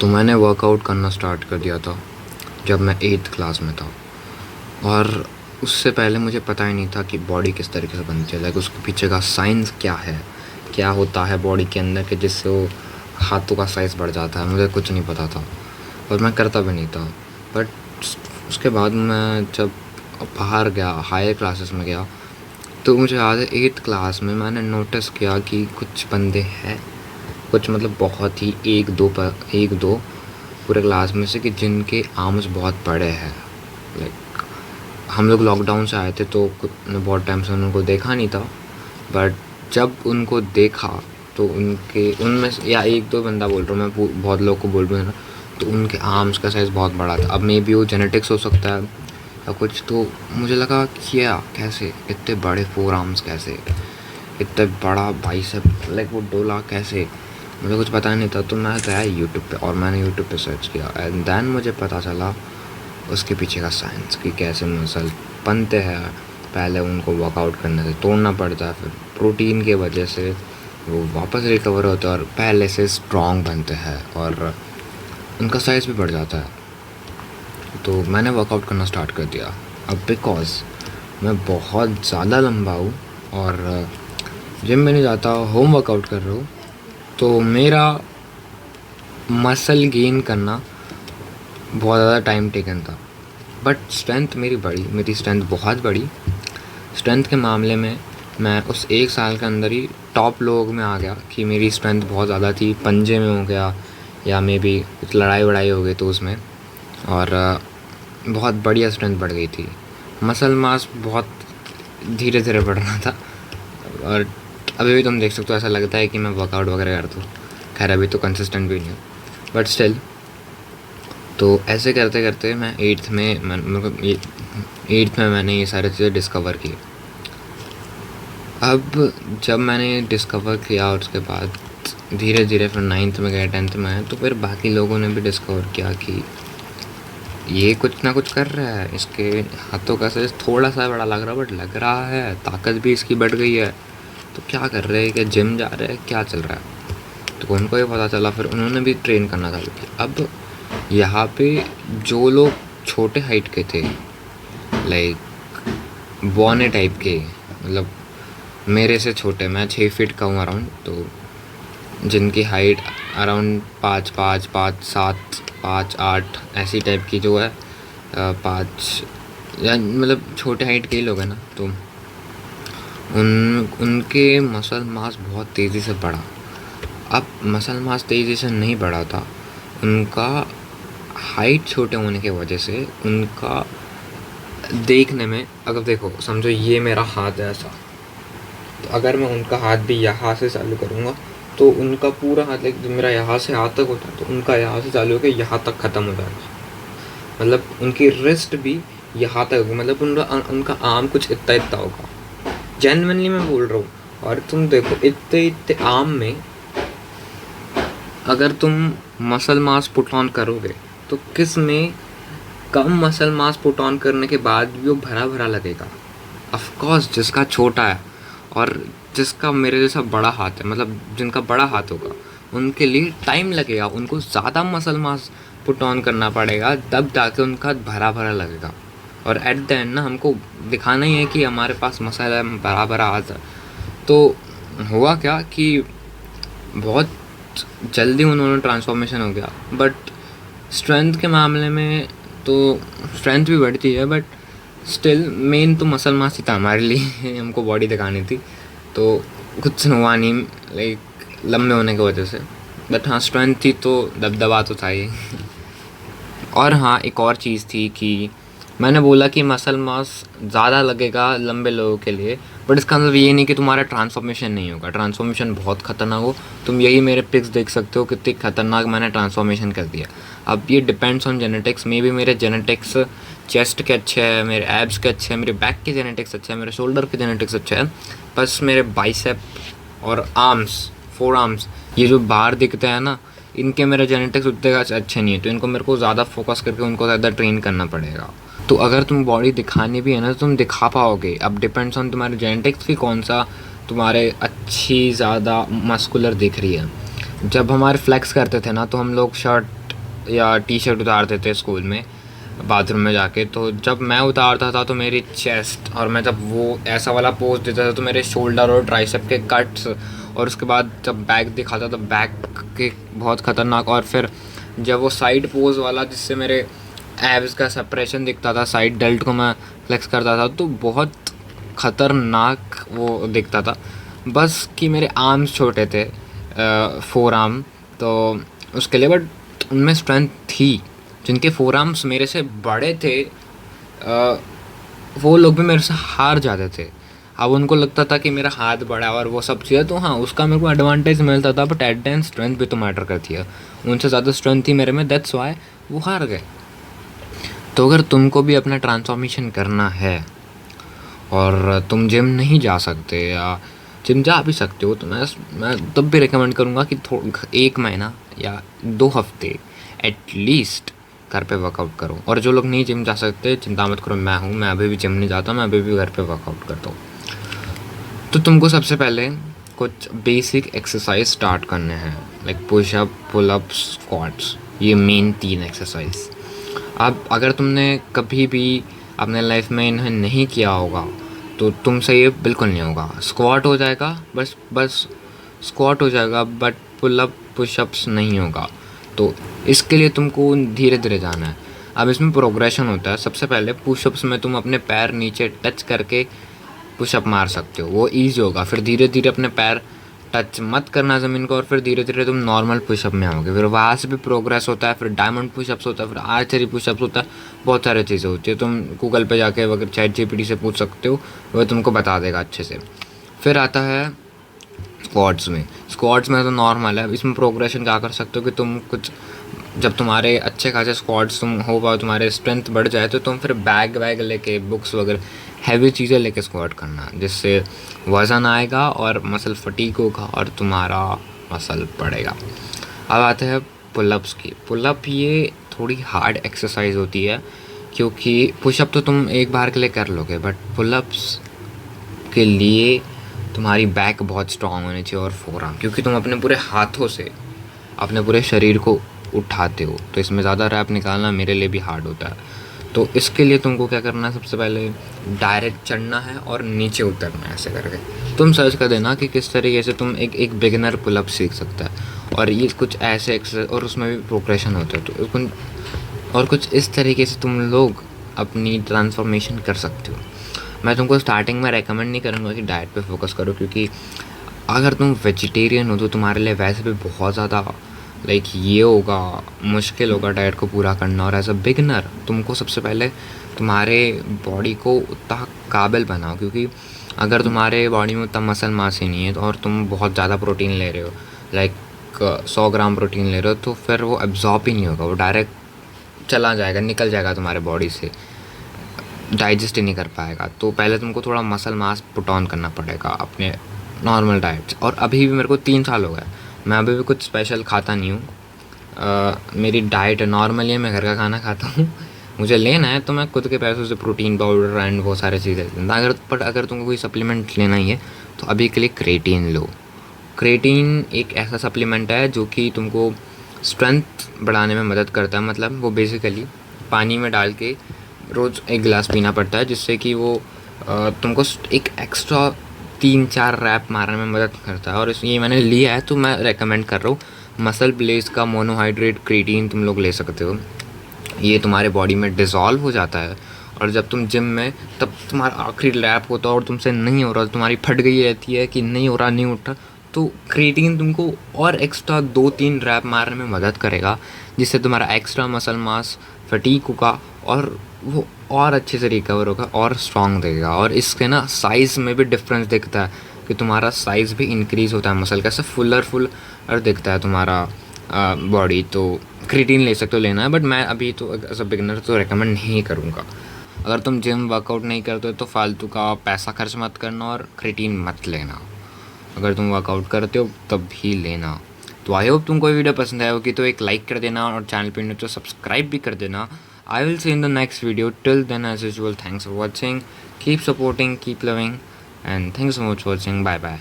तो मैंने वर्कआउट करना स्टार्ट कर दिया था जब मैं 8th क्लास में था। और उससे पहले मुझे पता ही नहीं था कि बॉडी किस तरीके से बनती है, लाइक उसके पीछे का साइंस क्या है, क्या होता है बॉडी के अंदर कि जिससे वो हाथों का साइज़ बढ़ जाता है। मुझे कुछ नहीं पता था और मैं करता भी नहीं था। बट उसके बाद मैं जब बाहर गया, हायर क्लासेस में गया, तो मुझे याद है 8th क्लास में मैंने नोटिस किया कि कुछ बंदे हैं, कुछ मतलब बहुत ही एक दो पूरे क्लास में से कि जिनके आर्म्स बहुत बड़े हैं। लाइक हम लोग लॉकडाउन से आए थे तो बहुत टाइम से उनको देखा नहीं था, बट जब उनको देखा तो उनमें से या एक दो बंदा बोल रहा हूँ मैं, बहुत लोग को बोल रहा हूँ ना, तो उनके आर्म्स का साइज़ बहुत बड़ा था। अब मे बी वो जेनेटिक्स हो सकता है या कुछ। तो मुझे लगा क्या कैसे इतने बड़े 4 आर्म्स, कैसे इतना बड़ा बाइसेप, लाइक वो डोला कैसे, मुझे कुछ पता नहीं था। तो मैं गया यूट्यूब पे और मैंने यूट्यूब पे सर्च किया एंड देन मुझे पता चला उसके पीछे का साइंस कि कैसे मसल बनते हैं। पहले उनको वर्कआउट करने से तोड़ना पड़ता है, फिर प्रोटीन के वजह से वो वापस रिकवर होते हैं और पहले से स्ट्रॉन्ग बनते हैं और उनका साइज़ भी बढ़ जाता है। तो मैंने वर्कआउट करना स्टार्ट कर दिया। अब बिकॉज़ मैं बहुत ज़्यादा लंबा हूँ और जिम में नहीं जाता, होम वर्कआउट कर रहा हूँ, तो मेरा मसल गेन करना बहुत ज़्यादा टाइम टेकन था। बट स्ट्रेंथ मेरी स्ट्रेंथ बहुत बड़ी। स्ट्रेंथ के मामले में मैं उस 1 साल के अंदर ही टॉप लोग में आ गया कि मेरी स्ट्रेंथ बहुत ज़्यादा थी। पंजे में हो गया या मे बी कुछ लड़ाई वड़ाई हो गई तो उसमें, और बहुत बढ़िया स्ट्रेंथ बढ़ गई थी। मसल मास बहुत धीरे धीरे बढ़ रहा था और अभी भी तुम देख सकते हो, ऐसा लगता है कि मैं वर्कआउट वगैरह करता हूँ। खैर अभी तो कंसिस्टेंट भी नहीं हूँ, बट स्टिल। तो ऐसे करते करते मैं 8th में मैंने ये सारी चीज़ें डिस्कवर की। अब जब मैंने डिस्कवर किया और उसके बाद धीरे धीरे फिर 9th में गए, 10th में आए, तो फिर बाकी लोगों ने भी डिस्कवर किया कि ये कुछ ना कुछ कर रहा है, इसके हाथों का साइज़ थोड़ा सा बड़ा लग रहा, बट लग रहा है, ताकत भी इसकी बढ़ गई है। तो क्या कर रहे हैं, क्या जिम जा रहे हैं, क्या चल रहा है। तो उनको ये पता चला, फिर उन्होंने भी ट्रेन करना चालू किया। अब यहाँ पे जो लोग छोटे हाइट के थे, लाइक बॉने टाइप के, मतलब मेरे से छोटे, मैं 6 फीट का हूँ अराउंड, तो जिनकी हाइट अराउंड 5'5", 5'7", 5'8" ऐसी टाइप की जो है, 5 या मतलब छोटे हाइट के ही लोग हैं ना, तो उनके मसल मास बहुत तेज़ी से बढ़ा। अब मसल मास तेज़ी से नहीं बढ़ा था, उनका हाइट छोटे होने की वजह से उनका देखने में, अगर देखो समझो ये मेरा हाथ है ऐसा, तो अगर मैं उनका हाथ भी यहाँ से चालू करूँगा तो उनका पूरा हाथ, लाइक जो मेरा यहाँ से हाथ तक होता है, तो उनका यहाँ से चालू होकर यहाँ तक ख़त्म हो जाएगा। मतलब उनकी रिस्ट भी यहाँ तक होगी, मतलब उनका आर्म कुछ इतना इतना होगा। जेन्युइनली मैं बोल रहा हूँ। और तुम देखो इतने इतने आर्म में अगर तुम मसल मास पुट ऑन करोगे तो किस में कम मसल मास पुट ऑन करने के बाद भी वो भरा भरा लगेगा। ऑफ कोर्स जिसका छोटा है और जिसका मेरे जैसा बड़ा हाथ है, मतलब जिनका बड़ा हाथ होगा, उनके लिए टाइम लगेगा, उनको ज़्यादा मसल मास पुट ऑन करना पड़ेगा, तब जाके उनका भरा भरा लगेगा। और एट द एंड ना हमको दिखाना ही है कि हमारे पास मसल है, भरा भरा हाथ है। तो हुआ क्या कि बहुत जल्दी उन्होंने ट्रांसफॉर्मेशन हो गया। बट स्ट्रेंथ के मामले में तो स्ट्रेंथ भी बढ़ती है, बट स्टिल मेन तो मसल मास ही था हमारे लिए। हमको बॉडी दिखानी थी, तो कुछ हुआ नहीं, लाइक लंबे होने की वजह से। बट हाँ, स्ट्रेंथ थी तो दबदबा तो था ही। और हाँ, एक और चीज़ थी कि मैंने बोला कि मसल मास ज़्यादा लगेगा लंबे लोगों के लिए, बट इसका मतलब ये नहीं कि तुम्हारा ट्रांसफॉर्मेशन नहीं होगा। ट्रांसफॉर्मेशन बहुत ख़तरनाक हो, तुम यही मेरे पिक्स देख सकते हो कितनी ख़तरनाक मैंने ट्रांसफॉर्मेशन कर दिया। अब ये depends on genetics. May be मेरे जेनेटिक्स चेस्ट के अच्छे हैं, मेरे एब्स के अच्छे हैं, मेरे बैक के जेनेटिक्स अच्छे हैं, मेरे शोल्डर के जेनेटिक्स अच्छे हैं। बस मेरे बाइसेप और आर्म्स, 4 आर्म्स, ये जो बाहर दिखते हैं ना, इनके मेरे जेनेटिक्स उतने अच्छे नहीं है, तो इनको मेरे को ज़्यादा फोकस करके उनको ज़्यादा ट्रेन करना पड़ेगा। तो अगर तुम बॉडी दिखानी भी है ना, तो तुम दिखा पाओगे। अब डिपेंड्स ऑन तुम्हारे जेनेटिक्स की कौन सा तुम्हारे अच्छी ज़्यादा मस्कुलर दिख रही है। जब हमारे फ्लेक्स करते थे ना, तो हम लोग शर्ट या टी शर्ट उतारते थे स्कूल में बाथरूम में जाके, तो जब मैं उतारता था तो मेरी चेस्ट, और मैं जब वो ऐसा वाला पोज देता था तो मेरे शोल्डर और ट्राइसेप के कट्स, और उसके बाद जब बैक दिखाता तो बैक के बहुत ख़तरनाक, और फिर जब वो साइड पोज वाला जिससे मेरे एब्स का सेपरेशन दिखता था, साइड डेल्ट को मैं फ्लेक्स करता था, तो बहुत ख़तरनाक वो दिखता था। बस कि मेरे आर्म्स छोटे थे, 4 आर्म, तो उसके लिए, बट उनमें स्ट्रेंथ थी। जिनके 4 आर्म्स मेरे से बड़े थे, वो लोग भी मेरे से हार जाते थे। अब उनको लगता था कि मेरा हाथ बड़ा है और वो सब चीज़ें, तो हाँ उसका मेरे को एडवांटेज मिलता था, but at the end strength भी तो मैटर करती है। उनसे ज़्यादा स्ट्रेंथ थी मेरे में, दैट्स वाई वो हार गए। तो अगर तुमको भी अपना ट्रांसफॉर्मेशन करना है और तुम जिम नहीं जा सकते, या जिम जा भी सकते हो, तो मैं तब भी रिकमेंड करूँगा कि 1 महीना या 2 हफ्ते एटलीस्ट घर पे वर्कआउट करो। और जो लोग नहीं जिम जा सकते, चिंता मत करो, मैं हूँ, मैं अभी भी जिम नहीं जाता, मैं अभी भी घर पे वर्कआउट करता हूँ। तो तुमको सबसे पहले कुछ बेसिक एक्सरसाइज स्टार्ट करने हैं, लाइक पुशअप, पुलअप, स्क्वाट्स, ये मेन 3 एक्सरसाइज। अब अगर तुमने कभी भी अपने लाइफ में इन्हें नहीं किया होगा तो तुमसे ये बिल्कुल नहीं होगा। स्क्वाट हो जाएगा, बस स्क्वाट हो जाएगा, बट पुलअप पुशअप्स नहीं होगा। तो इसके लिए तुमको धीरे धीरे जाना है। अब इसमें प्रोग्रेशन होता है। सबसे पहले पुशअप्स में तुम अपने पैर नीचे टच करके पुशअप मार सकते हो, वो ईजी होगा। फिर धीरे धीरे अपने पैर टच मत करना ज़मीन को, और फिर धीरे धीरे तुम नॉर्मल पुशअप में आओगे। फिर वहाँ से भी प्रोग्रेस होता है, फिर डायमंड पुशअप्स होता है, फिर आर्चरी पुशअप्स होता है, बहुत सारी चीज़ें होती है। तुम गूगल पे जाके अगर ChatGPT से पूछ सकते हो, वह तुमको बता देगा अच्छे से। फिर आता है स्क्वाट्स में तो नॉर्मल है। इसमें प्रोग्रेशन क्या कर सकते हो कि तुम कुछ, जब तुम्हारे अच्छे खासे स्क्वाट्स तुम हो पाओ, तुम्हारे स्ट्रेंथ बढ़ जाए, तो तुम फिर बैग वैग लेके, बुक्स वगैरह हैवी चीज़ें लेके स्क्वाट करना, जिससे वज़न आएगा और मसल फटीक होगा और तुम्हारा मसल बढ़ेगा। अब आते हैं पुलअप्स की। पुलअप ये थोड़ी हार्ड एक्सरसाइज होती है, क्योंकि पुशअप तो तुम एक बार के लिए कर लोगे, बट पुलअप्स के लिए तुम्हारी बैक बहुत स्ट्रांग होनी चाहिए और फोरआर्म, क्योंकि तुम अपने पूरे हाथों से अपने पूरे शरीर को उठाते हो, तो इसमें ज़्यादा रैप निकालना मेरे लिए भी हार्ड होता है। तो इसके लिए तुमको क्या करना है, सबसे पहले डायरेक्ट चढ़ना है और नीचे उतरना है, ऐसे करके। तुम सर्च कर देना कि किस तरीके से तुम एक बिगिनर पुलअप सीख सकता है, और ये कुछ ऐसे एक्सरसाइज, और उसमें भी प्रोग्रेशन होता है, तो और कुछ इस तरीके से तुम लोग अपनी ट्रांसफॉर्मेशन कर सकते हो। मैं तुमको स्टार्टिंग में रेकमेंड नहीं करूँगा कि डाइट पे फोकस करो, क्योंकि अगर तुम वेजिटेरियन हो तो तुम्हारे लिए वैसे भी बहुत ज़्यादा ये होगा, मुश्किल होगा डाइट को पूरा करना। और एज अ बिगनर तुमको सबसे पहले तुम्हारे बॉडी को उतना काबिल बनाओ, क्योंकि अगर तुम्हारे बॉडी में उतना मसल मास ही नहीं है, तो और तुम बहुत ज़्यादा प्रोटीन ले रहे हो, 100 ग्राम प्रोटीन ले रहे हो, तो फिर वो एब्जॉर्ब ही नहीं होगा, वो डायरेक्ट चला जाएगा, निकल जाएगा तुम्हारे बॉडी से, डाइजेस्ट ही नहीं कर पाएगा। तो पहले तुमको थोड़ा मसल मास पुट ऑन करना पड़ेगा अपने नॉर्मल डाइट। और अभी भी मेरे को 3 साल हो गए, मैं अभी भी कुछ स्पेशल खाता नहीं हूँ। मेरी डाइट नॉर्मली मैं घर का खाना खाता हूँ। मुझे लेना है तो मैं खुद के पैसों से प्रोटीन पाउडर एंड वो सारी चीज़ें लेता। अगर तुमको कोई सप्लीमेंट लेना ही है तो अभी के लिए क्रेटीन लो। क्रेटीन एक ऐसा सप्लीमेंट है जो कि तुमको स्ट्रेंथ बढ़ाने में मदद करता है। मतलब वो बेसिकली पानी में डाल के रोज़ 1 गिलास पीना पड़ता है, जिससे कि वो तुमको एक एक्स्ट्रा 3-4 रैप मारने में मदद करता है। और ये मैंने लिया है तो मैं रेकमेंड कर रहा हूँ। मसल ब्लेज का मोनोहाइड्रेट क्रेटीन तुम लोग ले सकते हो। ये तुम्हारे बॉडी में डिज़ोल्व हो जाता है, और जब तुम जिम में, तब तुम्हारा आखिरी रैप होता है और तुमसे नहीं हो रहा, तुम्हारी फट गई रहती है कि नहीं हो रहा, नहीं उठ रहा, तो क्रेटीन तुमको और एक्स्ट्रा 2-3 रैप मारने में मदद करेगा, जिससे तुम्हारा एक्स्ट्रा मसल मास फटीक होगा और वो और अच्छे से रिकवर होगा और स्ट्रॉन्ग देगा। और इसके ना साइज़ में भी डिफरेंस दिखता है कि तुम्हारा साइज़ भी इंक्रीज़ होता है, मसल का ऐसा फुलर दिखता है तुम्हारा बॉडी। तो क्रेटीन ले सकते हो, लेना है, बट मैं अभी तो एज अ बिगिनर तो रेकमेंड नहीं करूँगा। अगर तुम जिम वर्कआउट नहीं करते हो तो फालतू का पैसा खर्च मत करना और क्रेटीन मत लेना। अगर तुम वर्कआउट करते हो तब भी लेना। तो आई होप तुमको ये वीडियो पसंद आया होगी, तो एक लाइक कर देना और चैनल पे नहीं तो सब्सक्राइब भी कर देना। I will see you in the next video. Till then, as usual, thanks for watching. Keep supporting, keep loving, and thanks so much for watching. Bye bye.